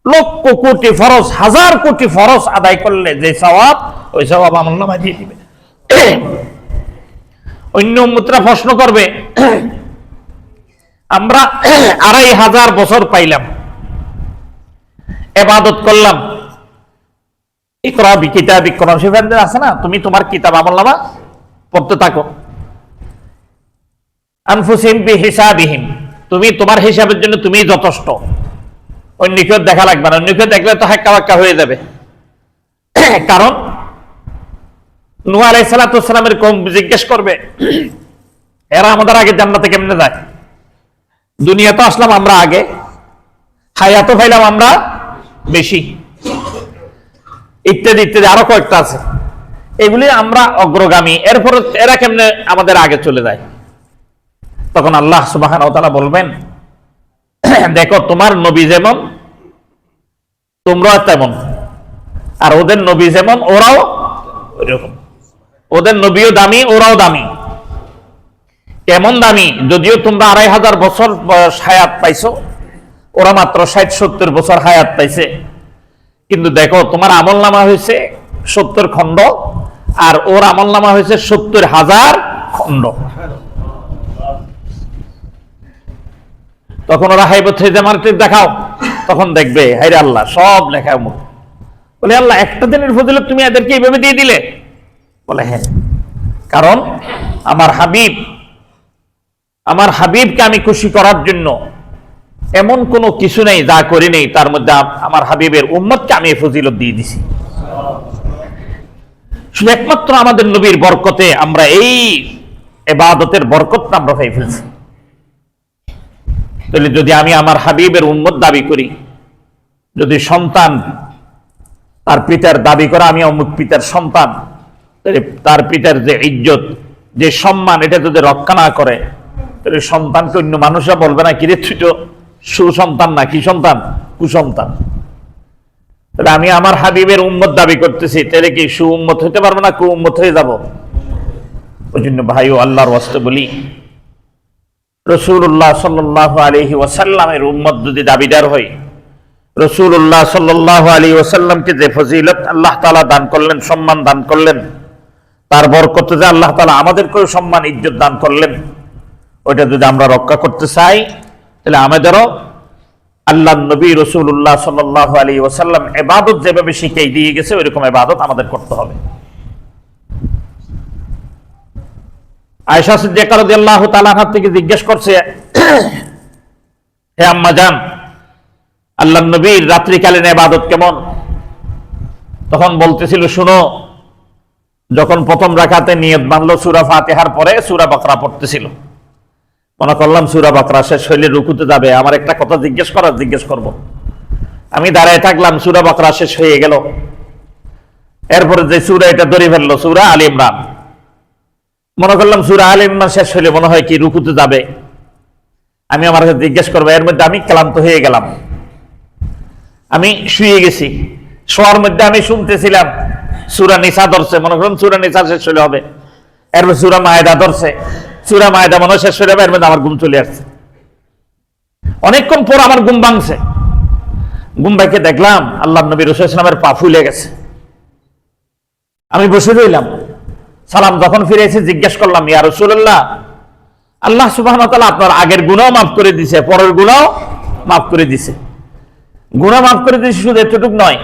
লক্ষ কোটি ফরজ, হাজার কোটি ফরজ আদায় করলে যে সওয়াব, ওই সওয়াব আমলনামায় দিয়ে দিবে। অন্য উম্মতরা প্রশ্ন করবে, আমরা 2500 বছর পাইলাম, ইবাদত করলাম, ইকরা বিকিতাবিক, কোরআন শরীফে আছে না, তুমি তোমার কিতাব আমলনামা পড়তে থাকো। আনফুসিহিম বিহিসাবিহিম, তুমি তোমার হিসাবের জন্য তুমি যথেষ্ট, অন্য কেউ দেখা লাগবে না। অন্য কেউ দেখলে তো হাক্কা বাক্কা হয়ে যাবে। কারণ নূহ আলাইহিস সালাতু ওয়াস সালামের কওম জিজ্ঞেস করবে, এরা আমাদের আগে জান্নাতে কেমনে যায়? দুনিয়াতে আসলাম আমরা আগে, হায়াতও পাইলাম আমরা বেশি, ইত্যাদি ইত্যাদি আরো কয়েকটা আছে। এগুলি আমরা অগ্রগামী, এরপর এরা কেমনে আমাদের আগে চলে যায়? তখন আল্লাহ সুবহানাহু ওয়া তাআলা বলবেন, দেখো তোমার নবী যেমন তোমরাও তেমন, আর ওদের নবী যেমন ওরাও ওইরকম। ওদের নবীও দামি, ওরাও দামি। কেমন দামি? যদিও তোমরা 2500 বছর হায়াত পাইছো, ওরা মাত্র 60-70 বছর হায়াত পাইছে, কিন্তু দেখো তোমার আমলনামা হয়েছে 70 খণ্ড, আর ওর আমলনামা হয়েছে 70,000 খণ্ড। তখন ওরা হাইবত হয়ে যায়, আমার দেখাও। তখন দেখবে, হায়রে আল্লাহ, সব লেখা মুখ। বলে, আল্লাহ একটা দিনের ফজিলত তুমি এদেরকে এইভাবে দিয়ে দিলে? বলে, হ্যাঁ, কারণ আমার হাবিবকে আমি খুশি করার জন্য এমন কোনো কিছু নেই যা করি নেই, তার মধ্যে আমার হাবিবের উম্মতকে আমি এই ফজিলত দিয়ে দিছি। শুধু একমাত্র আমাদের নবীর বরকতে আমরা এই ইবাদতের বরকতটা আমরা পেয়ে ফেলছি। তাহলে যদি আমি আমার হাবিবের উম্মত দাবি করি, যদি সন্তান তার পিতার দাবি করা আমি অমুক পিতার সন্তান, তাহলে তার পিতার যে ইজ্জত, যে সম্মান, এটা যদি রক্ষা না করে, তাহলে সন্তানকে অন্য মানুষরা বলবে না, কিরে তুই তো সুসন্তান না, কি সন্তান? কুসন্তান। তাহলে আমি আমার হাবিবের উম্মত দাবি করতেছি, তাহলে কি সু উম্মত হইতে পারবো না, কু উম্মত হয়ে যাব? ওই জন্য ভাই ও আল্লাহর ওয়াস্তে বলি, রাসূলুল্লাহ সাল্লাল্লাহু আলাইহি ওয়াসাল্লামের উম্মত যদি দাবিদার হয়, রাসূলুল্লাহ সাল্লাল্লাহু আলাইহি ওয়াসাল্লামকে যে ফজিলত আল্লাহ তাআলা দান করলেন, সম্মান দান করলেন, তার বরকতে যে আল্লাহ তাআলা আমাদেরকেও সম্মান ইজ্জত দান করলেন, ওইটা যদি আমরা রক্ষা করতে চাই, তাহলে আমাদেরও আল্লাহর নবী রাসূলুল্লাহ সাল্লাল্লাহু আলাইহি ওয়াসাল্লাম ইবাদত যেভাবে শিখিয়ে দিয়ে গেছে, ওইরকম ইবাদত আমাদের করতে হবে। আয়েশা সিদ্দিকা রাদিয়াল্লাহু তাআলা আনহা থেকে জিজ্ঞেস করছে, হে আম্মা জান, আল্লাহর নবীর রাত্রিকালীন ইবাদত কেমন? তখন বলতেছিল, শুনো, যখন প্রথম রাকাতে নিয়ত বাঁধলো সূরা ফাতিহার পরে সূরা বাকরা পড়তেছিল, মনে করলাম সূরা বাকরা শেষ হইলে রুকুতে যাবে, আমার একটা কথা জিজ্ঞেস করব। আমি দাঁড়ায় থাকলাম, সূরা বাকরা শেষ হয়ে গেল, এরপরে যে সূরা এটা ধরে ফেললো, সূরা আলে ইমরান। মনে করলাম সূরা আলে ইমরান শেষ হইলে মনে হয় কি রুকুতে যাবে, আমি আমার কাছে জিজ্ঞেস করবো। এর মধ্যে আমি ক্লান্ত হয়ে গেলাম, আমি শুয়ে গেছি। শোয়ার মধ্যে আমি শুনতেছিলাম সূরা নিসা ধরছে, মনে করলাম সূরা নিসা শেষ হলে হবে, এরপর সূরা মায়েদা ধরছে, সূরা মায়েদা মনে শেষ হয়ে যাবে, এর মধ্যে আমার ঘুম চলে আসছে। অনেকক্ষণ পর আমার ঘুম ভাঙছে। ঘুম ভাঙে দেখলাম আল্লাহর নবী রাসূলুল্লাহ সাল্লাল্লাহু আলাইহি ওয়াসাল্লামের পা ফুলে গেছে। আমি বসে রইলাম। সালাম যখন ফিরে এসে জিজ্ঞেস করলাম, ইয়া রাসূলুল্লাহ, আল্লাহ সুবহানাহু ওয়া তাআলা আপনার আগের গুনাহ মাফ করে দিয়েছে, পরের গুনাহ মাফ করে দিছে। গুনাহ মাফ করে দিছে শুধু এতটুকু নয়,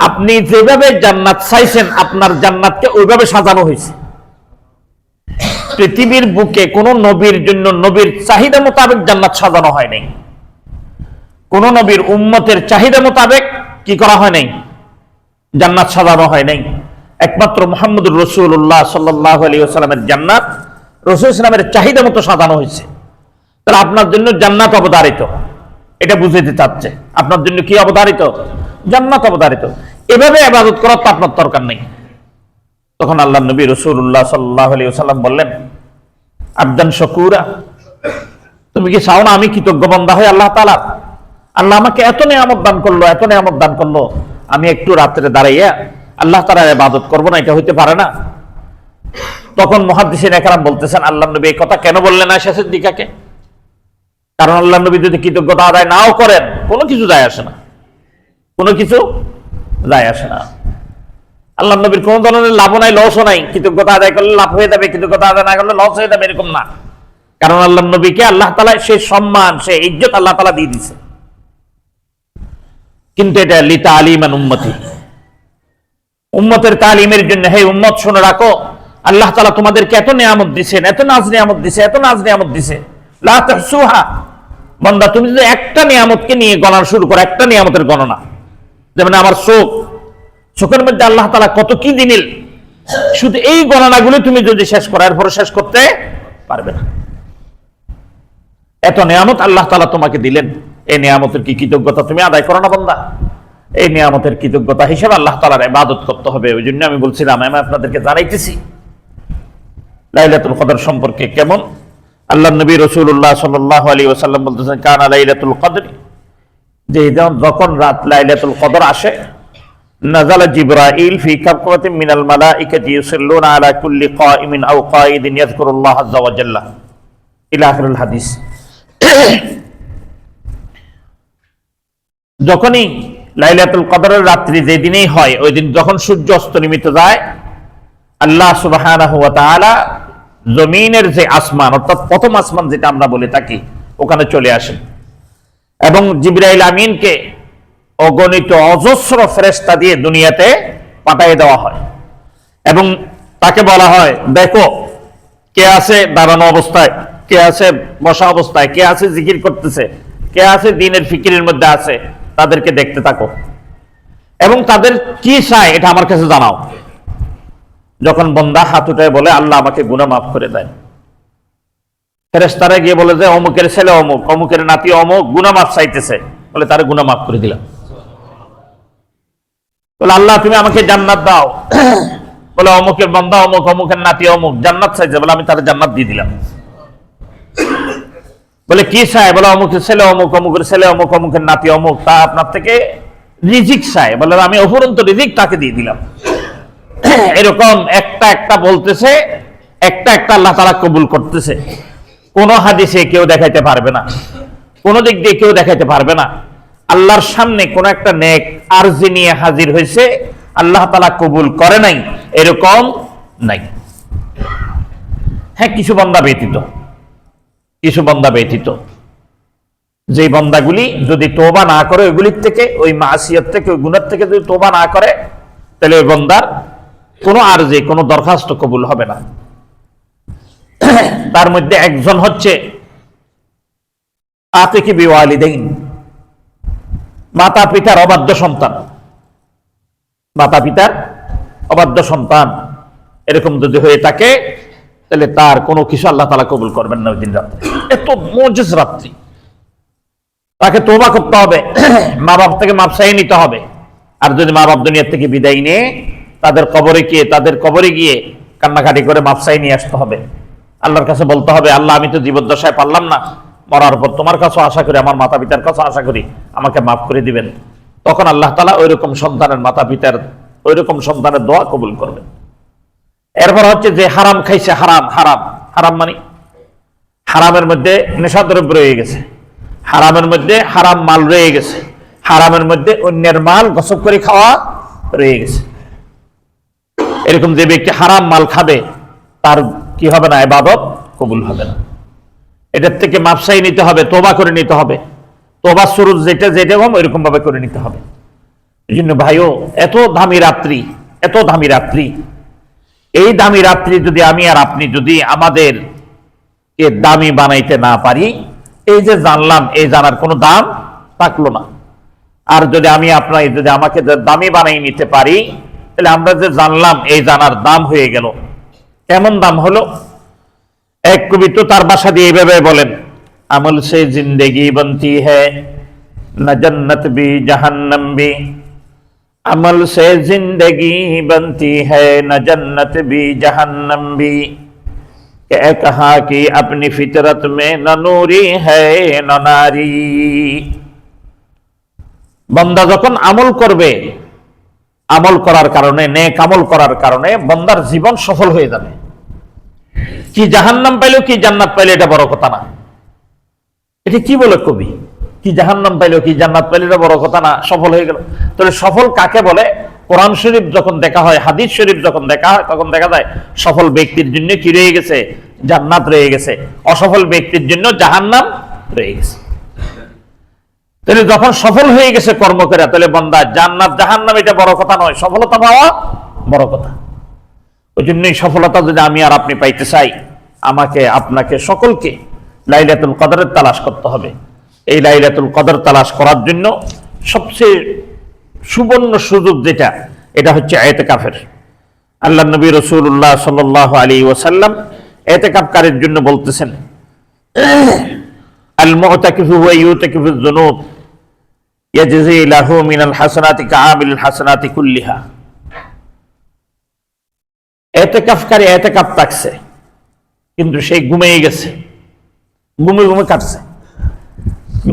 আপনি যেভাবে জান্নাত চাইছেন আপনার জান্নাতকে ওইভাবে সাজানো হয়েছে। পৃথিবীর বুকে কোন নবীর জন্য নবীর চাহিদা মোতাবেক জান্নাত সাজানো হয় নাই, কোন নবীর উম্মতের চাহিদা মোতাবেক কি করা হয় নাই, জান্নাত সাজানো হয় নাই। একমাত্র মুহাম্মদুর রাসূলুল্লাহ সাল্লাল্লাহু আলাইহি ওয়াসাল্লামের জান্নাত রাসূল ইসলামের চাহিদা মতো সাজানো হয়েছে। তাহলে আপনার জন্য জান্নাত অবধারিত, এটা বুঝাইতে চাচ্ছে আপনার জন্য কি অবধারিত, জান্নাত অবধারিত। এভাবে ইবাদত করার তো আপনার দরকার নেই। তখন আল্লাহ নবী রাসূলুল্লাহ সাল্লাল্লাহু আলাইহি ওয়াসাল্লাম বললেন, আবদান শাকুরা, তুমি কি চাও না আমি কৃতজ্ঞ বান্দা হই আল্লাহ তাআলার? আল্লাহ আমাকে এত নিয়ামত দান করলো, এত নিয়ামত দান করলো, আমি একটু রাত্রে দাঁড়াইয়া আল্লাহ তাআলার ইবাদত করব না, এটা হইতে পারে না? তখন মুহাদ্দিসিন একরাম বলতেছেন, আল্লাহ নবী এই কথা কেন বললেন আয়েশা সিদ্দিকাকে? কারণ আল্লাহ নবী যদি কৃতজ্ঞতা আদায় নাও করেন কোনো কিছু যায় আসে না, কোনো কিছু যায় আসে না। আল্লাহ নবীর কোন ধরনের লাভ নাই, লসও নাই। কৃতজ্ঞতা আদায় করলে লাভ হয়ে যাবে, কৃতজ্ঞতা আদায় না করলে লস হয়ে যাবে, এরকম না। কারণ আল্লাহ নবীকে আল্লাহ তাআলা সেই সম্মান, সেই ইজ্জত আল্লাহ তাআলা দিয়ে দিয়েছে। কিন্তু এটা লিতালিমান উম্মতি, উম্মতের তালিমের জন্য। হে উম্মত শুনে রাখো, আল্লাহ তাআলা তোমাদেরকে এত নিয়ামত দিয়েছেন, এত নাজ নিয়ামত দিয়েছে, এত নাজ নিয়ামত দিয়েছে, লা তাহসুহা। বান্দা তুমি যদি একটা নিয়ামতকে নিয়ে গণনা শুরু করো, একটা নিয়ামতের গণনা, যেমন আমার চোখ, চোখের মধ্যে আল্লাহ তাআলা কত কি দিলেন, শুধু এই গণনাগুলো তুমি যদি শেষ করো এরপরে শেষ করতে পারবে না। এত নিয়ামত আল্লাহ তাআলা তোমাকে দিলেন, এই নিয়ামতের কি কৃতজ্ঞতা তুমি আদায় করো না বান্দা? এই নিয়ামতের কৃতজ্ঞতা হিসেবে আল্লাহ তাআলার ইবাদত করতে হবে। ওই জন্য আমি বলছিলাম, আমি আপনাদেরকে জানাইতেছি লাইলাতুল কদর সম্পর্কে কেমন। আল্লাহ নবী রাসূলুল্লাহ সাল্লাল্লাহু আলাইহি ওয়াসাল্লাম বলতেছেন, কানা লাইলাতুল কদর, যে যখন রাত লাইলাতুল কদর আসে, নাযালা জিবরাইল ফি কাবকাতিন মিনাল মালাইকাতি ইউসাল্লুনা আলা কুল্লি কাইমিন আও কাইদিন ইয়াযকুরুল্লাহ আযজা ওয়া জাল্লা ইলা আখিরুল হাদিস। যখনই লাইলাতুল কদরের রাত্রি যেদিনেই হয়, ওই দিন যখন সূর্য অস্ত নিমিত যায়, আল্লাহ সুবহানাহু ওয়া তাআলা জমিনের যে আসমান, অর্থাৎ প্রথম আসমান যেটা আমরা বলে থাকি, ওখানে চলে আসেন এবং জিবরাইল আমিনকে অগণিত অজস্র ফেরেশতা দিয়ে দুনিয়াতে পাঠিয়ে দেওয়া হয় এবং তাকে বলা হয়, দেখো কে আছে দাঁড়ানো অবস্থায়, কে আছে বসা অবস্থায়, কে আছে জিকির করতেছে, কে আছে দ্বীনের ফিকিরের মধ্যে আছে, তাদেরকে দেখতে থাকো এবং তাদের কি চায় এটা আমার কাছে জানাও। যখন বান্দা হাত উঠায় বলে, আল্লাহ আমাকে গুনাহ মাফ করে দেন, ফেরেশতারা গিয়ে বলে যে অমুকের ছেলে অমুক, অমুকের নাতি অমুক গুনাহ মাফ চাইতেছে, বলে তার গুনাহ মাফ করে দিলাম। বলে আল্লাহ তুমি আমাকে জান্নাত দাও, বলে অমুকের বান্দা অমুক, অমুকের নাতি অমুক জান্নাত চাইছে, বলে আমি তার জান্নাত দিয়ে দিলাম। বলে কি চায়? বলে অমুকের ছেলে অমুক, অমুকের ছেলে অমুক, অমুকের নাতি অমুক, তা আপনার থেকে রিজিক চায়, বলে আমি অফুরন্ত রিজিক তাকে দিয়ে দিলাম। এরকম একটা একটা বলতেছে, একটা একটা আল্লাহ তাআলা কবুল করতেছে। কোন হাদিসে কেউ দেখাইতে পারবে না, কোন দিক দিয়ে কেউ দেখাইতে পারবে না আল্লাহর সামনে কোন একটা নেক আরজি নিয়ে হাজির হয়েছে, আল্লাহ তাআলা কবুল করে নাই, এরকম নাই। হ্যাঁ, কিছু বান্দা ব্যতীত, কিছু বান্দা ব্যতীত, যে বান্দাগুলি যদি তওবা না করে ওইগুলির থেকে, ওই মাসিয়ত থেকে, ওই গুনাহ থেকে যদি তওবা না করে, তাহলে ওই বান্দার কোনো আরজি, কোনো দরখাস্ত কবুল হবে না। তার মধ্যে একজন হচ্ছে আতিকি বিওয়ালিদাইন, মাতা পিতার অবাধ্য সন্তান, মাতা পিতার অবাধ্য সন্তান এরকম যদি হয়ে থাকে, তাহলে তার কোনো কিছু আল্লাহ তাআলা কবুল করবেন না ওই দিন রাত্রে। এত মুজিজ রাত্রি, তাকে তওবা করতে হবে, মা বাপ থেকে মাপ চাইয়ে নিতে হবে। আর যদি মা বাপ দুনিয়া থেকে বিদায় নিয়ে তাদের কবরে গিয়ে কান্নাকাটি করে মাপ চাইয়ে নিয়ে আসতে হবে। আল্লাহর কাছে বলতে হবে, আল্লাহ আমি তো জীবদ্দশায় পারলাম না, মরার পর তোমার কাছে আশা করি, আমার মাতা পিতার কাছে আশা করি আমাকে মাফ করে দিবেন। তখন আল্লাহ তাআলা ওইরকম সন্তানের, মাতা পিতার ওইরকম সন্তানের দোয়া কবুল করবেন। এরপর হচ্ছে যে হারাম খাইছে, হারাম হারাম হারাম মানে হারামের মধ্যে নেশাদ্রব্য রয়ে গেছে, হারামের মধ্যে হারাম মাল রয়ে গেছে, হারামের মধ্যে অন্যের মাল গসব করে খাওয়া রয়ে গেছে। এরকম যে ব্যক্তি হারাম মাল খাবে, তার কি হবে না? ইবাদত কবুল হবে না। এটার থেকে মাপ চাইয়ে নিতে হবে, তওবা করে নিতে হবে। তওবা সুরুজ যেটা যেরকম ওইরকম ভাবে করে নিতে হবে। এই জন্য ভাইও এত দামি রাত্রি, এত দামি রাত্রি, এই দামি রাত্রি যদি আমি আর আপনি যদি আমাদের দামি বানাইতে না পারি, এই যে জানলাম এই জানার কোনো দাম থাকলো না। আর যদি আমি আপনার যদি আমাকে দামি বানাই নিতে পারি, তাহলে আমরা যে জানলাম এই জানার দাম হয়ে গেল। কেমন দাম হলো? এক কবি তো তার ভাষা দিয়ে এইভাবে বলেন, আমল সে জিন্দেগি বনতি হ্যায় না জন্নত ভি জাহান্নাম ভি, আমল সে জিন্দেগি বনতি হ্যায় না জন্নত ভি জাহান্নাম ভি, कहा कि अपनी फितरत में न नूरी है न नारी। বান্দা যখন আমল করবে, আমল করার কারণে, নেক আমল করার কারণে বান্দার জীবন সফল হয়ে যাবে। কি জাহান্নাম পাইলো কি জান্নাত পাইলো এটা বড় কথা না। এটা কি বলে কবি? কি জাহান্নাম পাইলো কি জান্নাত পাইলো এটা বড় কথা না, সফল হয়ে গেল। তাহলে সফল কাকে বলে? কোরআন শরীফ যখন দেখা হয়, হাদিস শরীফ যখন দেখা হয়, তখন দেখা যায় সফল ব্যক্তির জন্য কি রয়ে গেছে? জান্নাত রয়ে গেছে। অসফল ব্যক্তির জন্য জাহান্নাম রয়ে গেছে। তাহলে যখন সফল হয়ে গেছে কর্ম করে, তাহলে বান্দা জান্নাত জাহান্নাম এটা বড় কথা নয়, সফলতা পাওয়া বড় কথা। ওই জন্যই সফলতা যদি আমি আর আপনি পাইতে চাই, আমাকে আপনাকে সকলকে লাইলাতুল কদরের তালাশ করতে হবে। এই লাইলাতুল কদর তালাশ করার জন্য সবচেয়ে সুবর্ণ সুযোগ যেটা, এটা হচ্ছে ইতিকাফের। আল্লাহ নবী রাসূলুল্লাহ সাল্লাল্লাহু আলাইহি ওয়াসাল্লাম ইতিকাফকারীর জন্য বলতেছেন, আল মুতাকিফু ওয়া ইউতাকিফু যুনুব ইয়াজজি লাহু মিনাল হাসানাতি কাআমিল হাসানাতি কুল্লিহা। ইতিকাফকারী ইতিকাফ থাকছে, কিন্তু সেই ঘুমিয়ে গেছে, ঘুমে ঘুমে কাটছে,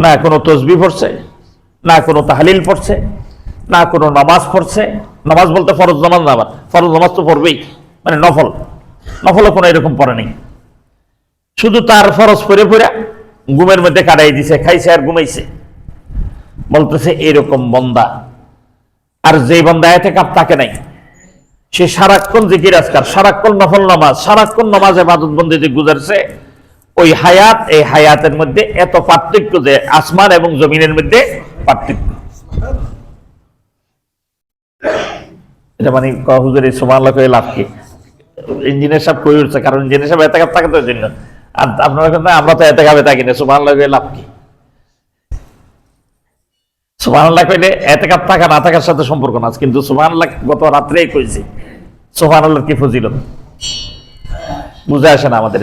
না কোনো তসবিহ পড়ছে, না কোনো তাহলিল পড়ছে, না কোনো নামাজ পড়ছে। নামাজ বলতে ফরজ নামাজ না, ফরজ নামাজ তো পড়বেই, মানে নফল, নফলও কোনো এরকম পড়ে নেই। শুধু তার ফরজ পড়ে পড়ে ঘুমের মধ্যে কাটাই দিছে, খাইছে আর ঘুমাইছে। বলতেছে এরকম বান্দা। আর যে বান্দা ইতিকাফ থাকে নাই, সে সারাক্ষণ জিকির আজকার, সারাক্ষণ নফল নামাজ, সারাক্ষণ নামাজ ইবাদত বন্দেগি গুজারছে, ওই হায়াত এই হায়াতের মধ্যে এত পার্থক্য যে আসমান এবং জমিনের মধ্যে পার্থক্য। এটা মানে হুজুর এই সুবহানাল্লাহ কই লাভ কি? ইঞ্জিনিয়ার সাহেব কই উঠছে, কারণ ইঞ্জিনিয়ার সাহেব ইতিকাফ থাকে তো জন্য। আর আপনারা কিন্তু আমরা তো ইতিকাফে থাকি না, সুবহানাল্লাহ কই লাভ কি? সুবহানাল্লাহ কইলে ইতিকাফ থাকা না থাকার সাথে সম্পর্ক না, কিন্তু সুবহানাল্লাহ গত রাত্রেই কইছি সুবহানাল্লাহর কি ফজিলত বুঝে আসে না আমাদের।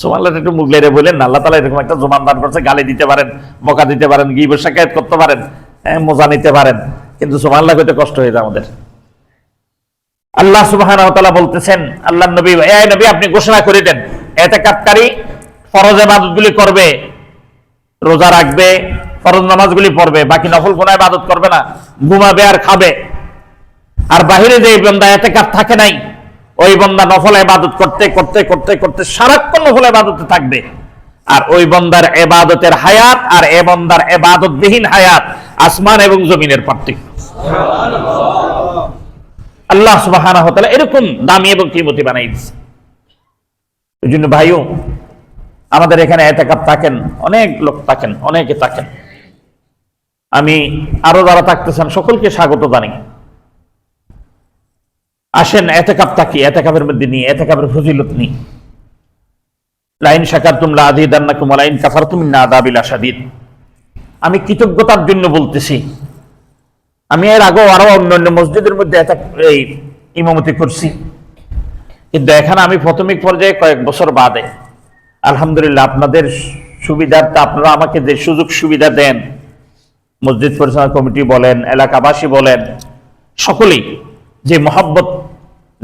সুবহানাল্লাহ একটু মুখ লেরে বলেন না, আল্লাহ তাআলা এরকম একটা জবান দান করছে, গালি দিতে পারেন, বকা দিতে পারেন, গীবত শিকায়েত করতে পারেন, মজা নিতে পারেন, কিন্তু সুবহানাল্লাহ কইতে কষ্ট হয়ে যায় আমাদের। আল্লাহ সুবহানাহু ওয়া তাআলা বলতেছেন, আল্লাহর নবী, এই নবী আপনি ঘোষণা করে দেন, ইতিকাফকারী ফরজ ইবাদতগুলি করবে, রোজা রাখবে, ফরজ নামাজগুলি পড়বে, বাকি নফল কোনো ইবাদত করবে না, ঘুমাবে আর খাবে। আর বাহিরে যে বান্দা ইতিকাফ থাকে নাই, ওই বান্দা নফল ইবাদত করতে করতে করতে করতে সারাক্ষণ নফল ইবাদতে থাকবে। আর ওই বান্দার ইবাদতের হায়াত আর এ বান্দার ইবাদতবিহীন হায়াত আসমান এবং জমিনের পার্থক্য। আল্লাহ সুবহানাহু ওয়া তাআলা এরকম দামি এবং কিমতি বানাই দিয়েছে। এই জন্য ভাইও আমাদের এখানে ইতিকাফ থাকেন, অনেক লোক থাকেন, অনেকে থাকেন। আমি আরো যারা থাকতেছেন সকলকে স্বাগত জানাই। আসেন ইতিকাফ থাকি, ইতিকাফের মধ্যে নিয়ে ইতিকাফের ফজিলত নিই। লাইন শাকারতুম লাযিদান্নাকুম ওয়া লাইন কাফারতুম ইন্না আযাবি লাশাদীদ। আমি কৃতজ্ঞতার জন্য বলতেছি। আমি এর আগেও আরো অন্যান্য মসজিদের মধ্যে এই ইমামতি করছি, কিন্তু এখানে আমি প্রাথমিক পর্যায়ে কয়েক বছর বাদে আলহামদুলিল্লাহ আপনাদের সুবিধার্থে আপনারা আমাকে যে সুযোগ সুবিধা দেন, মসজিদ পরিচালনা কমিটি বলেন, এলাকাবাসী বলেন, সকলেই যে মহব্বত,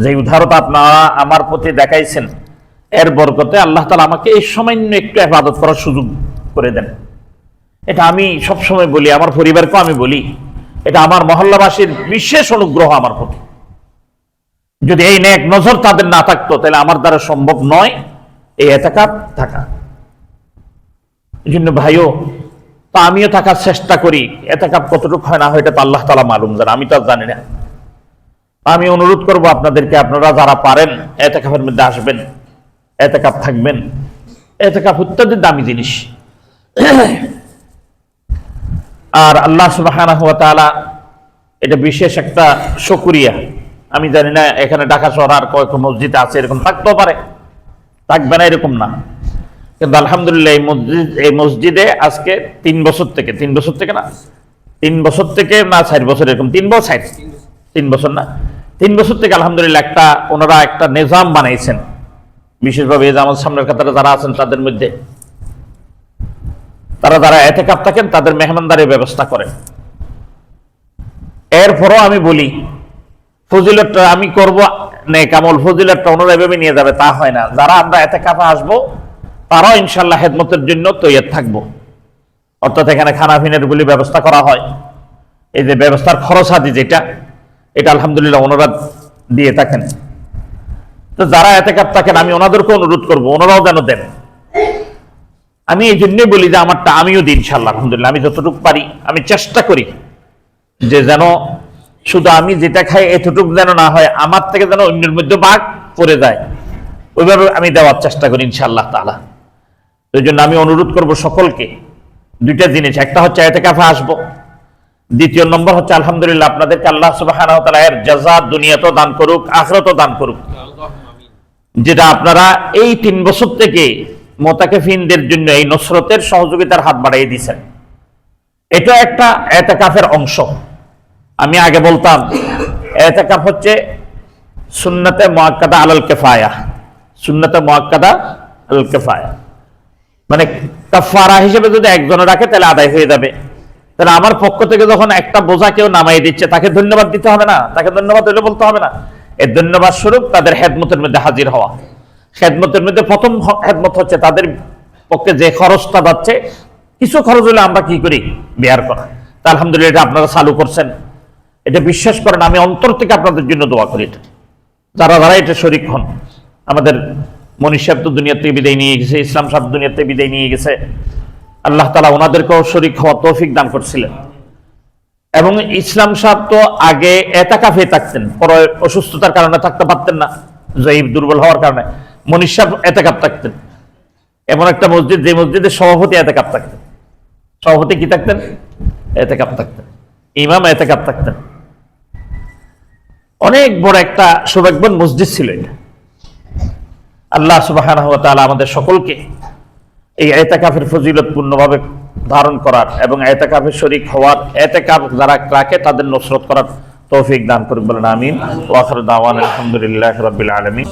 যে উদারতা আপনারা আমার প্রতি দেখাইছেন, এর বরকতে আল্লাহ তাআলা আমাকে এই সামান্য একটু ইবাদত করার সুযোগ করে দেন। এটা আমি সবসময় বলি, আমার পরিবারকেও আমি বলি, এটা আমার মহল্লাবাসীর বিশেষ অনুগ্রহ আমার প্রতি। যদি এই নেক নজর তাদের না থাকতো, তাহলে আমার দ্বারা সম্ভব নয় এই ইতিকাফ থাকা। এই জন্য ভাইও, তা আমিও থাকার চেষ্টা করি। ইতিকাফ কতটুকু হয় না হয় এটা তো আল্লাহ তাআলা মালুম জানেন, আমি তো আর জানি না। আমি অনুরোধ করব আপনাদেরকে, আপনারা যারা পারেন ইতিকাফের মধ্যে আসবেন, ইতিকাফ থাকবেন। ইতিকাফ অত্যন্ত দামি জিনিস। আর আল্লাহ সুবহানাহু ওয়া তাআলা এটা বিশেষ একটা শুকরিয়া। আমি জানি না এখানে ঢাকা শহর আর কয়েক মসজিদ আছে, এরকম থাকতেও পারে, থাকবে না এরকম না, কিন্তু আলহামদুলিল্লাহ এই মসজিদে আজকে 3 বছর থেকে না 3 বছর থেকে না 4 বছর, এরকম 3 বছর না 3 বছর থেকে আলহামদুলিল্লাহ ওনারা একটা নিজাম বানাইছেন, বিশেষভাবে এই যে আমার সামনের কাতারে যারা আছেন তাদের মধ্যে তারা যারা এতেকাফ থাকেন তাদের মেহমানদারির ব্যবস্থা করেন। এরপরও আমি বলি ফজিলতটা আমি করব নেক আমল, ফজিলতটা ওনারা এভাবে নিয়ে যাবে তা হয় না। যারা আমরা এতেকাফে আসবো তারাও ইনশাআল্লাহ খেদমতের জন্য তৈরি থাকবো। অর্থাৎ এখানে খানা পিনার গুলি ব্যবস্থা করা হয়, এই যে ব্যবস্থার খরচ আদি এটা আলহামদুলিল্লাহ ওনারা দিয়ে থাকেন। তো যারা এতেকাফ থাকেন আমি ওনাদেরকে অনুরোধ করবো ওনারাও যেন দেন। আমি এই জন্যই বলি যে আমারটা আমিও দিই ইনশাআল্লাহ, আলহামদুলিল্লাহ আমি যতটুকু পারি আমি চেষ্টা করি যে যেন শুধু আমি যেটা খাই এতটুকু যেন না হয়, আমার থেকে যেন অন্যের মধ্যে ভাগ পড়ে যায়, ওইভাবে আমি দেওয়ার চেষ্টা করি ইনশাআল্লাহ তাআলা। এই জন্য আমি অনুরোধ করব সকলকে দুইটা জিনিস, একটা হচ্ছে এতেকাফে আসবো, দ্বিতীয় নম্বর হচ্ছে আলহামদুলিল্লাহ আপনাদেরকে আল্লাহ সুবহানাহু ওয়া তাআলা এর জাযা দুনিয়াতেও দান করুক, আখিরাতেও দান করুক। যেটা আপনারা এই 3 বছর থেকে মুতাকাফিনদের জন্য এই নসরতের সহযোগিতার হাত বাড়িয়ে দিয়েছেন, এটা একটা এতেকাফের অংশ। আমি আগে বলতাম এতেকাফ হচ্ছে সুন্নতে মুআক্কাদা আলাল কিফায়া, সুন্নতে মুআক্কাদা আলাল কিফায়া, মানে কাফারা হিসেবে যদি একজনে রাখে তাহলে আদায় হয়ে যাবে। তাহলে আমার পক্ষ থেকে যখন একটা বোঝা কেউ নামাই দিচ্ছে তাকে ধন্যবাদ দিতে হবে না, তাকে ধন্যবাদ হলে বলতে হবে না, এই ধন্যবাদ স্বরূপ তাদের খেদমতের মধ্যে হাজির হওয়া। খেদমতের মধ্যে প্রথম খেদমত হচ্ছে তাদের পক্ষে যে খরচটা যাচ্ছে কিছু খরচ হলে আমরা কি করি বেয়ার করা। তা আলহামদুলিল্লাহ এটা আপনারা চালু করছেন, এটা বিশ্বাস করেন আমি অন্তর থেকে আপনাদের জন্য দোয়া করি। এটা যারা যারা এটা শরীক হন, আমাদের মনীষ সাহেব তো দুনিয়া থেকে বিদায় নিয়ে গেছে, ইসলাম সাহেব দুনিয়া থেকে বিদায় নিয়ে গেছে, আল্লাহ তাআলা ওনাদেরকেও শরীক হওয়ার তৌফিক দান করছিলেন। এবং ইসলাম সাহেব তো আগে এতেকাফে থাকতেন, পরে অসুস্থতার কারণে থাকতে পারতেন না, জয়ীব দুর্বল হওয়ার কারণে মনীষ সাহেব এতেকাফ থাকতেন। এমন একটা মসজিদ যে মসজিদের সভাপতি এতেকাফ থাকতেন, সভাপতি কি থাকতেন এতেকাফ থাকতেন, ইমাম এতেকাফ থাকতেন। অনেক বড় একটা সৌভাগ্যবান মসজিদ ছিল এটা। আল্লাহ সুবহানাহু ওয়া তাআলা আমাদের সকলকে এই এতেকাফের ফজিলত পূর্ণভাবে ধারণ করার এবং এতেকাফের শরীক হওয়ার, এতেকাফ যারা রাখে তাদের নসরত করার তৌফিক দান করুন, বলেন আমিন। ওয়া আখিরু দাওয়ানা আলহামদুলিল্লাহি রাব্বিল আলামিন।